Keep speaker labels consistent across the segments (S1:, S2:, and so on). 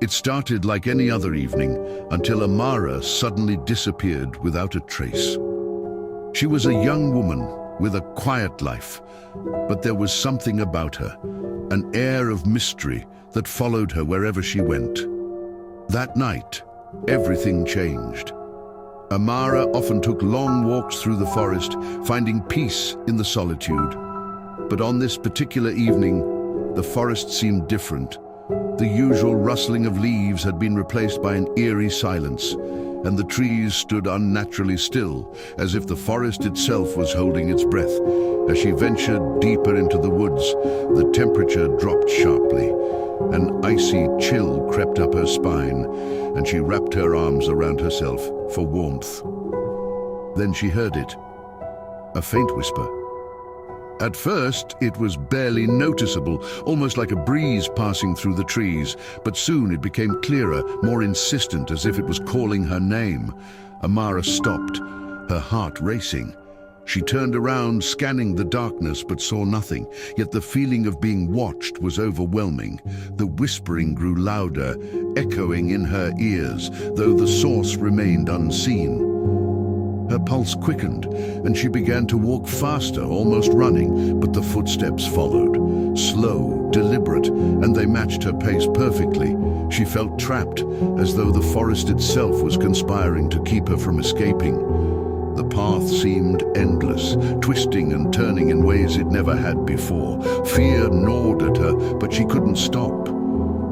S1: It started like any other evening until Amara suddenly disappeared without a trace. She was a young woman with a quiet life, but there was something about her, an air of mystery that followed her wherever she went. That night, everything changed. Amara often took long walks through the forest, finding peace in the solitude. But on this particular evening, the forest seemed different. The usual rustling of leaves had been replaced by an eerie silence, and the trees stood unnaturally still, as if the forest itself was holding its breath. As she ventured deeper into the woods, the temperature dropped sharply. An icy chill crept up her spine, and she wrapped her arms around herself for warmth. Then she heard it, a faint whisper. At first, it was barely noticeable, almost like a breeze passing through the trees, but soon it became clearer, more insistent, as if it was calling her name. Amara stopped, her heart racing. She turned around, scanning the darkness, but saw nothing, yet the feeling of being watched was overwhelming. The whispering grew louder, echoing in her ears, though the source remained unseen. Her pulse quickened, and she began to walk faster, almost running, but the footsteps followed. Slow, deliberate, and they matched her pace perfectly. She felt trapped, as though the forest itself was conspiring to keep her from escaping. The path seemed endless, twisting and turning in ways it never had before. Fear gnawed at her, but she couldn't stop.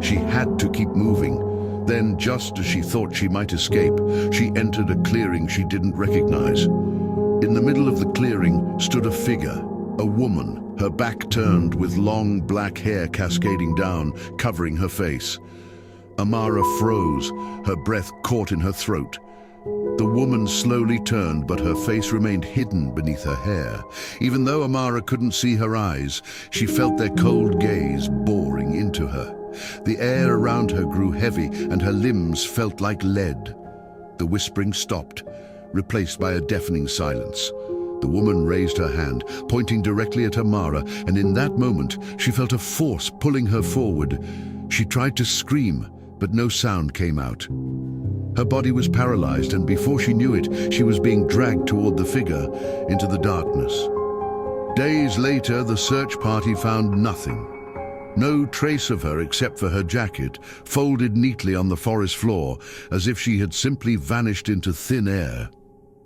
S1: She had to keep moving. Then, just as she thought she might escape, she entered a clearing she didn't recognize. In the middle of the clearing stood a figure, a woman, her back turned with long black hair cascading down, covering her face. Amara froze, her breath caught in her throat. The woman slowly turned, but her face remained hidden beneath her hair. Even though Amara couldn't see her eyes, she felt their cold gaze boring into her. The air around her grew heavy, and her limbs felt like lead. The whispering stopped, replaced by a deafening silence. The woman raised her hand, pointing directly at Amara, and in that moment, she felt a force pulling her forward. She tried to scream, but no sound came out. Her body was paralyzed, and before she knew it, she was being dragged toward the figure, into the darkness. Days later, the search party found nothing. No trace of her except for her jacket, folded neatly on the forest floor, as if she had simply vanished into thin air.